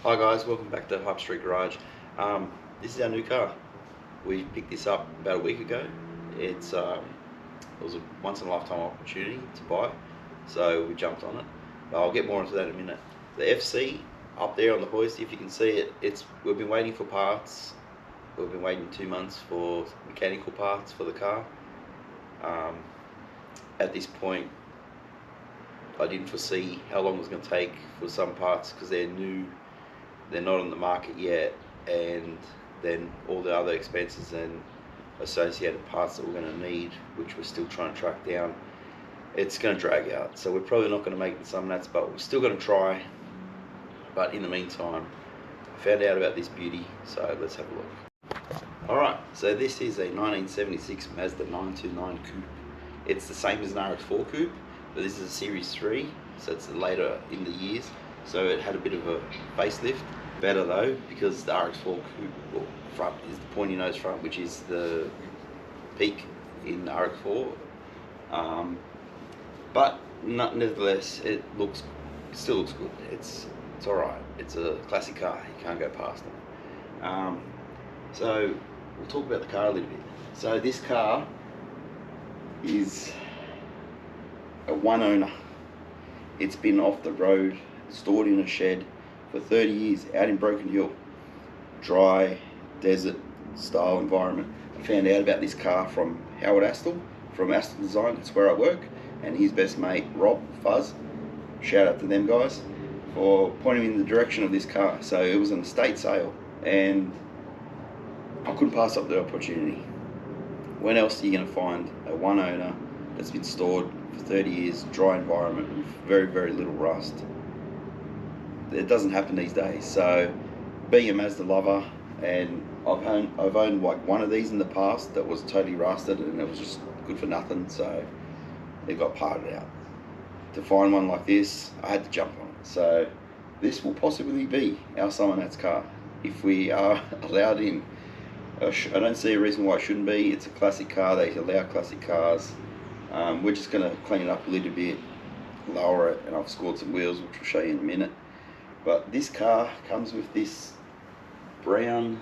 Hi guys, welcome back to Hype Street Garage. This is our new car. We picked this up about a week ago. It was a once in a lifetime opportunity to buy, so we jumped on it. I'll get more into that in a minute. The FC up there on the hoist, if you can see it, we've been waiting for parts. We've been waiting 2 months for mechanical parts for the car. At this point, I didn't foresee how long it was going to take for some parts because they're new. They're not on the market yet, and then all the other expenses and associated parts that we're going to need, which we're still trying to track down, it's going to drag out. So we're probably not going to make the sum nuts, but we're still going to try. But in the meantime, I found out about this beauty, so let's have a look. Alright, so this is a 1976 Mazda 929 Coupe. It's the same as an RX-4 Coupe, but this is a Series 3, so it's later in the years. So it had a bit of a facelift. Better though, because the RX-4 Coupe front is the pointy nose front, which is the peak in the RX-4. But nevertheless, it still looks good. It's all right. It's a classic car. You can't go past it. So we'll talk about the car a little bit. So this car is a one owner. It's been off the road, stored in a shed for 30 years out in Broken Hill, dry desert style environment. I found out about this car from Howard Astle from Astle Design. That's where I work, and his best mate Rob Fuzz, shout out to them guys for pointing me in the direction of this car. So it was an estate sale and I couldn't pass up the opportunity. When else are you going to find a one owner that's been stored for 30 years, dry environment with very, very little rust? It doesn't happen these days. So being a Mazda lover, and I've owned like one of these in the past that was totally rusted and it was just good for nothing, so it got parted out. To find one like this, I had to jump on it. So this will possibly be our Summer Nats car if we are allowed in. I don't see a reason why it shouldn't be. It's a classic car. They allow classic cars. We're just going to clean it up a little bit, lower it, and I've scored some wheels, which we'll show you in a minute. But this car comes with this brown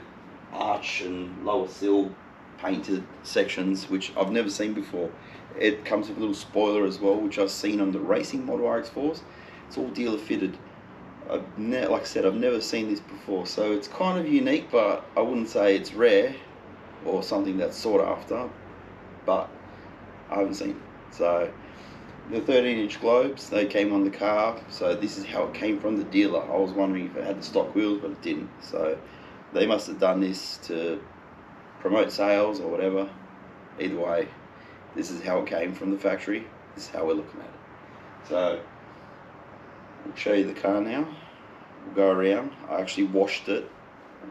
arch and lower sill painted sections, which I've never seen before. It comes with a little spoiler as well, which I've seen on the racing model RX-4s. It's all dealer fitted. Like I said, I've never seen this before, so it's kind of unique, but I wouldn't say it's rare or something that's sought after, but I haven't seen it. So the 13-inch globes, they came on the car, so this is how it came from the dealer. I was wondering if it had the stock wheels, but it didn't. So they must have done this to promote sales or whatever. Either way, this is how it came from the factory. This is how we're looking at it. So I'll show you the car now. We'll go around. I actually washed it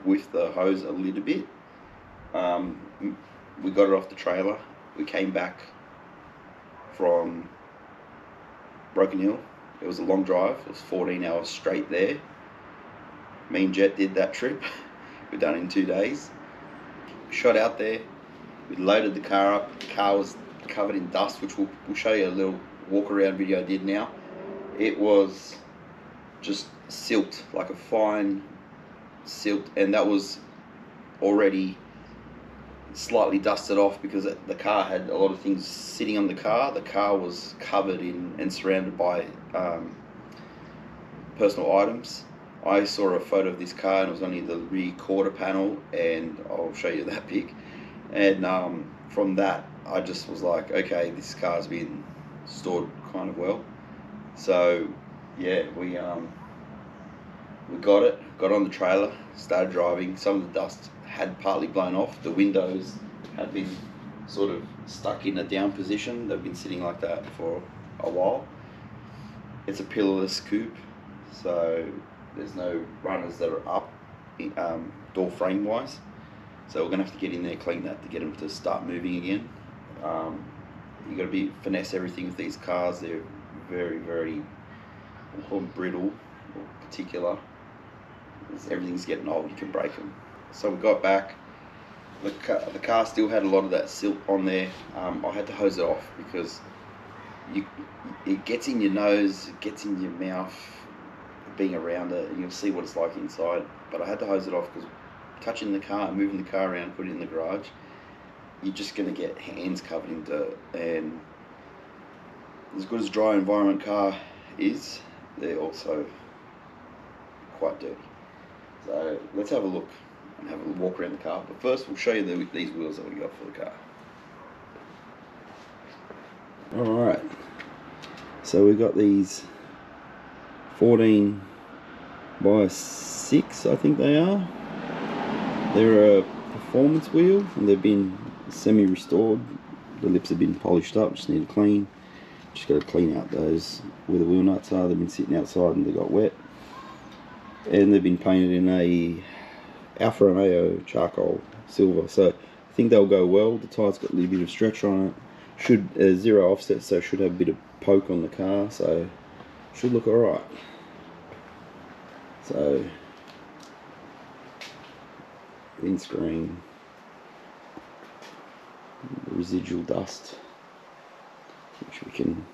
with the hose a little bit. We got it off the trailer. We came back from Broken Hill. It was a long drive. It was 14 hours straight there. Me and Jet did that trip. We've done it in 2 days. We shot out there. We loaded the car up. The car was covered in dust, which we'll show you a little walk around video I did now. It was just silt, like a fine silt, and that was already slightly dusted off because the car had a lot of things sitting on the car. The car was covered in and surrounded by personal items. I saw a photo of this car and it was only the rear quarter panel, and I'll show you that pic. And from that, I just was like, okay, this car's been stored kind of well. So yeah, we got on the trailer, started driving. Some of the dust had partly blown off. The windows had been sort of stuck in a down position. They've been sitting like that for a while. It's a pillarless coupe, so there's no runners that are up door frame wise. So we're gonna have to get in there, clean that to get them to start moving again. You got to finesse everything with these cars. They're very, very, we'll call them brittle or particular. As everything's getting old, you can break them. So we got back. The car still had a lot of that silt on there. I had to hose it off because it gets in your nose, it gets in your mouth. being around it, and you'll see what it's like inside. But I had to hose it off because touching the car, moving the car around, putting it in the garage, you're just going to get hands covered in dirt. And as good as a dry environment car is, they're also quite dirty. So let's have a look and have a walk around the car. But first we'll show you these wheels that we got for the car. Alright, so we got these 14 by 6, I think they are. They're a performance wheel and they've been semi-restored. The lips have been polished up, just need to clean. Just got to clean out those where the wheel nuts are. They've been sitting outside and they got wet. And they've been painted in a Alfa Romeo charcoal silver, so I think they'll go well. The tyre's got a little bit of stretch on it. Should zero offset, so should have a bit of poke on the car, so should look alright. So windscreen, residual dust, which we can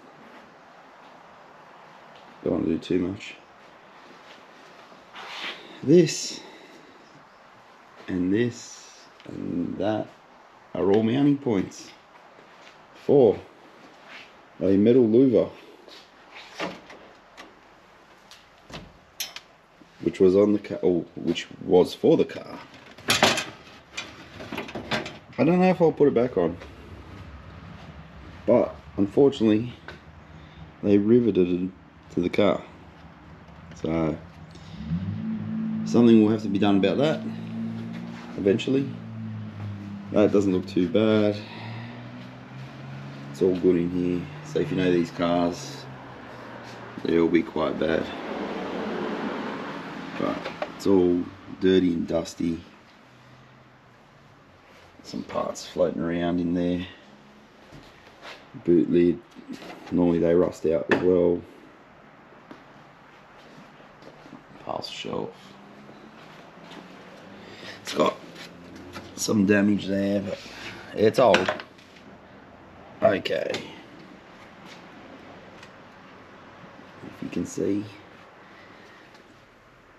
don't want to do too much. This and that are all mounting points for a metal louver, which was on the car, or which was for the car. I don't know if I'll put it back on, but unfortunately they riveted it to the car, so something will have to be done about that eventually. That doesn't look too bad. It's all good in here. So if you know these cars, they'll be quite bad. But it's all dirty and dusty. Some parts floating around in there. Boot lid, normally they rust out as well. Parcel shelf. It's got some damage there, but it's old. Okay. If you can see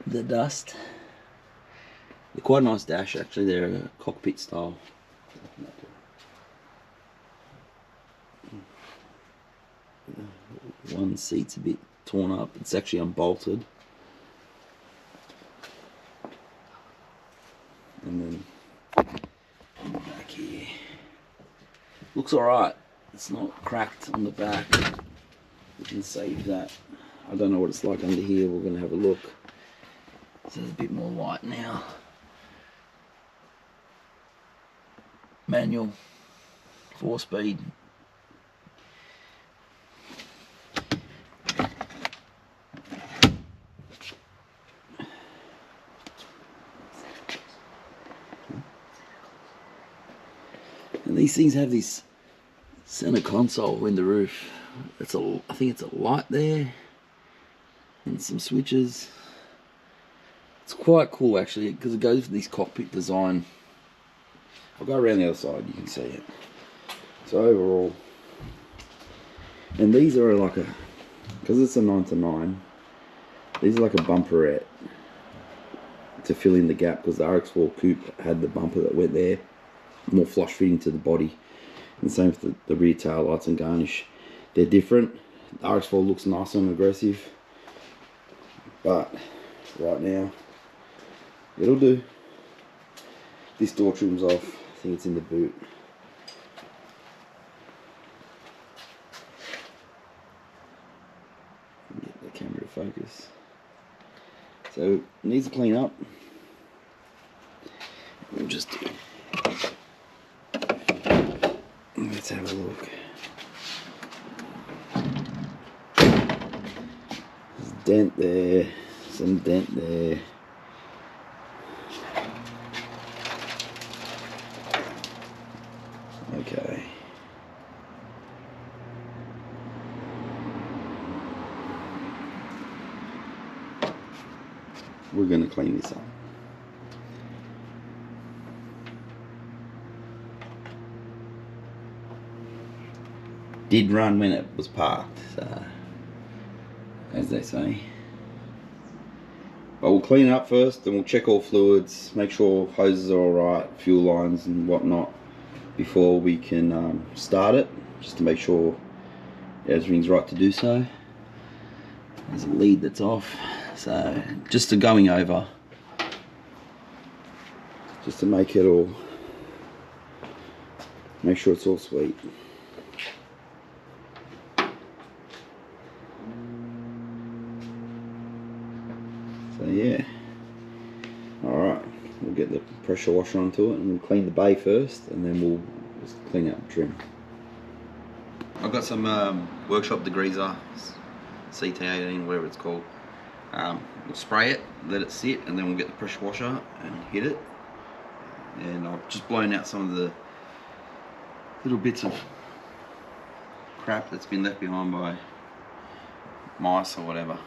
the dust. They're quite a nice dash actually, they're a cockpit style. One seat's a bit torn up, it's actually unbolted. And then back here, looks alright. It's not cracked on the back. We can save that. I don't know what it's like under here. We're gonna have a look. So there's a bit more light now. Manual, 4-speed. And these things have this center console in the roof. I think it's a light there and some switches. It's quite cool actually because it goes with this cockpit design. I'll go around the other side, you can see it. So overall, and these are like a, because it's a 9-to-9, these are like a bumperette to fill in the gap, because the RX-4 Coupe had the bumper that went there, more flush fitting to the body. And same with the rear tail lights and garnish. They're different. The RX-4 looks nice and aggressive, but right now it'll do. This door trim's off. I think it's in the boot. Get the camera to focus. So it needs to clean up. We'll just do. Let's have a look. There's a dent there, some dent there. Okay. We're going to clean this up. Did run when it was parked, so, as they say. But we'll clean it up first, then we'll check all fluids, make sure hoses are alright, fuel lines and whatnot, before we can start it, just to make sure everything's right to do so. There's a lead that's off, so just to going over, just to make it all, make sure it's all sweet. So yeah, alright, we'll get the pressure washer onto it and we'll clean the bay first, and then we'll just clean out the trim. I've got some workshop degreaser, CT18, whatever it's called. We'll spray it, let it sit, and then we'll get the pressure washer and hit it. And I've just blown out some of the little bits of crap that's been left behind by mice or whatever.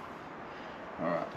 Alright.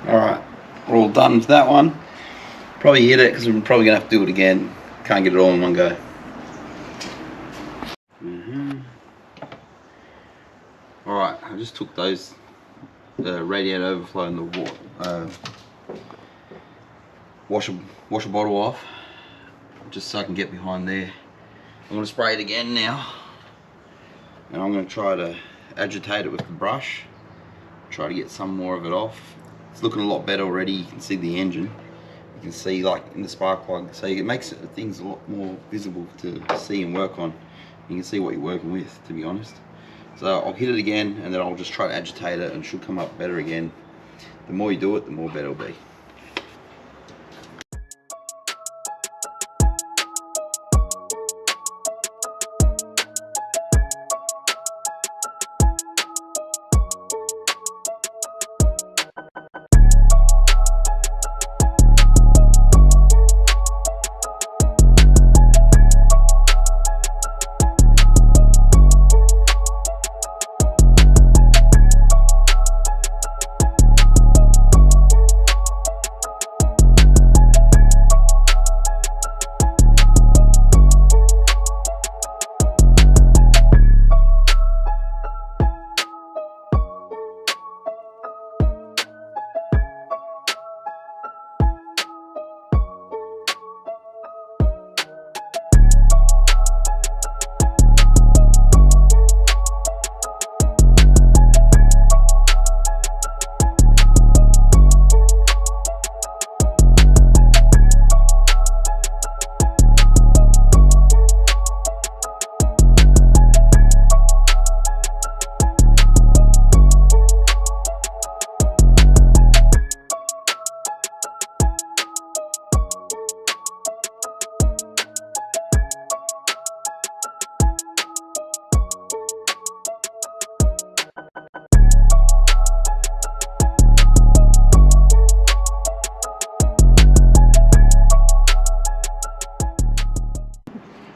Alright, we're all done with that one. Probably hit it because we're probably going to have to do it again. Can't get it all in one go. Alright, I just took those radiator overflow and the washer bottle off, just so I can get behind there. I'm going to spray it again now, and I'm going to try to agitate it with the brush, try to get some more of it off. It's looking a lot better already. You can see the engine, you can see like in the spark plug, so it makes things a lot more visible to see and work on. You can see what you're working with, to be honest. So I'll hit it again, and then I'll just try to agitate it, and it should come up better again. The more you do it, the more better it'll be.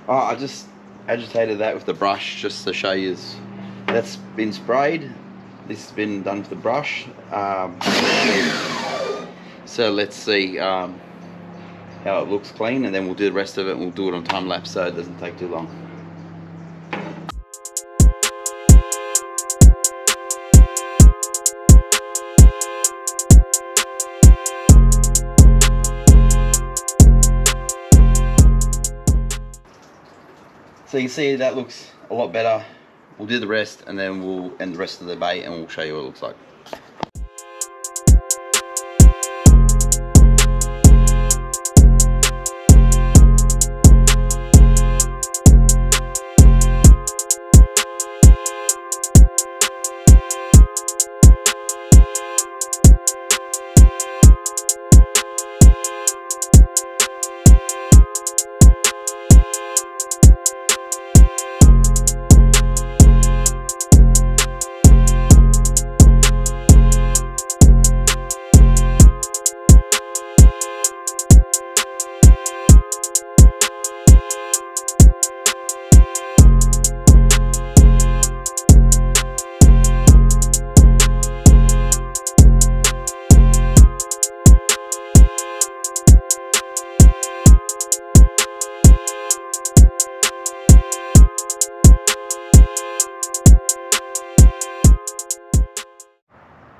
I just agitated that with the brush just to show you that's been sprayed. This has been done with the brush. So let's see how it looks clean, and then we'll do the rest of it and we'll do it on time lapse so it doesn't take too long. So you can see that looks a lot better. We'll do the rest and then we'll end the rest of the debate and we'll show you what it looks like.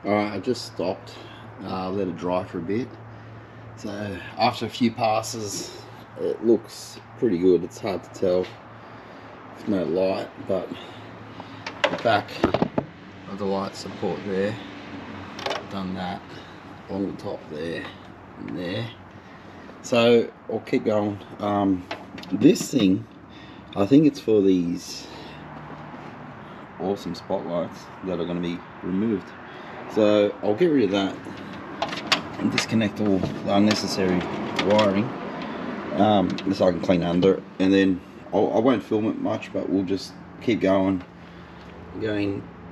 Alright, I just stopped, let it dry for a bit. So after a few passes, it looks pretty good. It's hard to tell with no light, but the back of the light support there, I've done that along the top there and there. So I'll keep going. This thing, I think it's for these awesome spotlights that are going to be removed. So I'll get rid of that and disconnect all the unnecessary wiring, so I can clean under it, and then I won't film it much, but we'll just keep going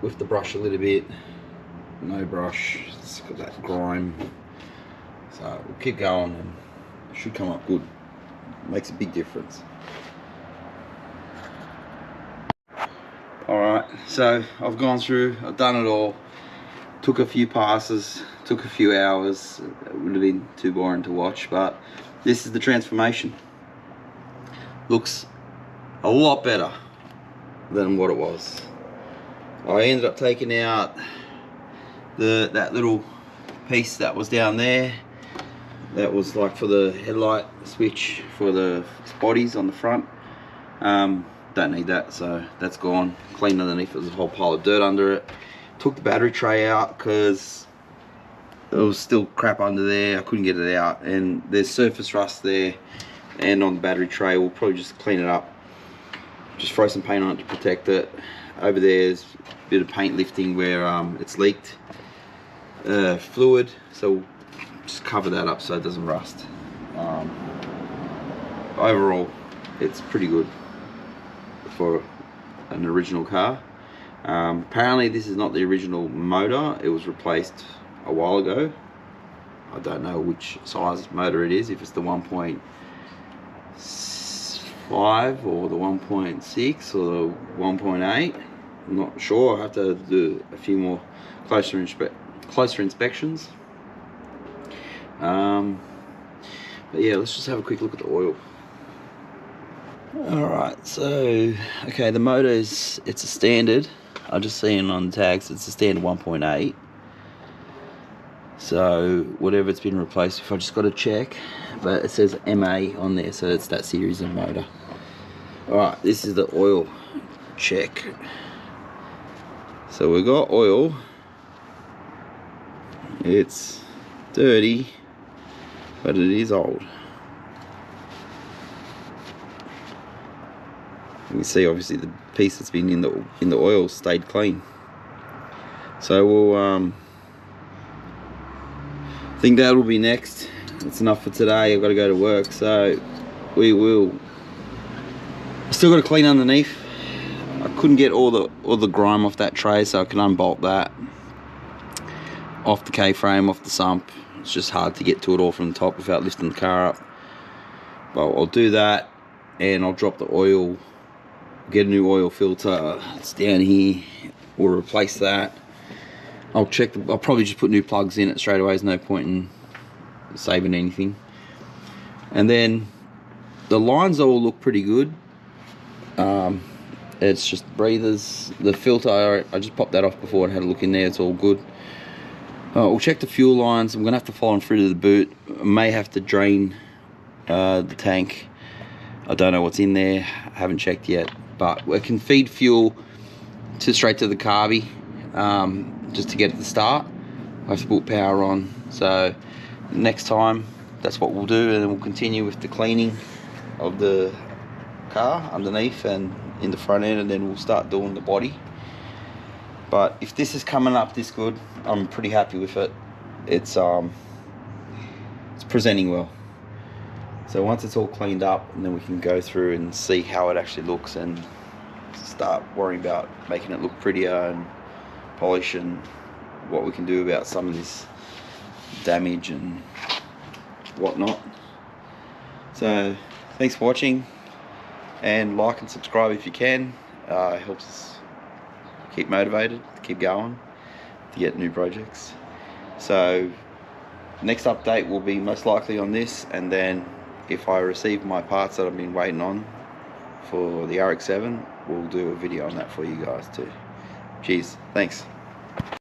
with the brush a little bit. No brush, it's got that grime, so we'll keep going and it should come up good. Makes a big difference. Alright, so I've gone through, I've done it all. Took a few passes, took a few hours. It would have been too boring to watch, but this is the transformation. Looks a lot better than what it was. I ended up taking out that little piece that was down there. That was like for the headlight switch for the bodies on the front. Don't need that, so that's gone. Cleaned underneath, there's a whole pile of dirt under it. Took the battery tray out because there was still crap under there. I couldn't get it out, and there's surface rust there and on the battery tray. We'll probably just clean it up, just throw some paint on it to protect it. Over there's a bit of paint lifting where it's leaked fluid, so we'll just cover that up so it doesn't rust. Overall it's pretty good for an original car. Apparently this is not the original motor, it was replaced a while ago. I don't know which size motor it is, if it's the 1.5 or the 1.6 or the 1.8. I'm not sure, I have to do a few more closer inspections. But yeah, let's just have a quick look at the oil. Alright, so okay, the motor it's a standard. I just seen on the tags it's a standard 1.8. So whatever it's been replaced with, I just got to check, but it says MA on there, so it's that series of motor. Alright, this is the oil check. So we got oil. It's dirty, but it is old. You can see obviously the piece that's been in the oil stayed clean. So we'll I think that will be next. That's enough for today. I've got to go to work, so we will. I still got to clean underneath. I couldn't get all the grime off that tray, so I can unbolt that off the K-frame, off the sump. It's just hard to get to it all from the top without lifting the car up. But I'll do that, and I'll drop the oil get a new oil filter. It's down here. We'll replace that. I'll probably just put new plugs in it straight away. There's no point in saving anything. And then the lines all look pretty good. It's just breathers. The filter, I just popped that off before and had a look in there. It's all good. We'll check the fuel lines. I'm gonna have to follow them through to the boot. I may have to drain the tank. I don't know what's in there. I haven't checked yet, but we can feed fuel straight to the carby just to get it to start. I have to put power on. So next time, that's what we'll do, and then we'll continue with the cleaning of the car underneath and in the front end, and then we'll start doing the body. But if this is coming up this good, I'm pretty happy with it. It's presenting well. So once it's all cleaned up, and then we can go through and see how it actually looks and start worrying about making it look prettier and polish and what we can do about some of this damage and whatnot. So thanks for watching, and like and subscribe if you can. It helps us keep motivated, keep going, to get new projects. So next update will be most likely on this, and then if I receive my parts that I've been waiting on for the RX-7, we'll do a video on that for you guys too. Cheers, thanks.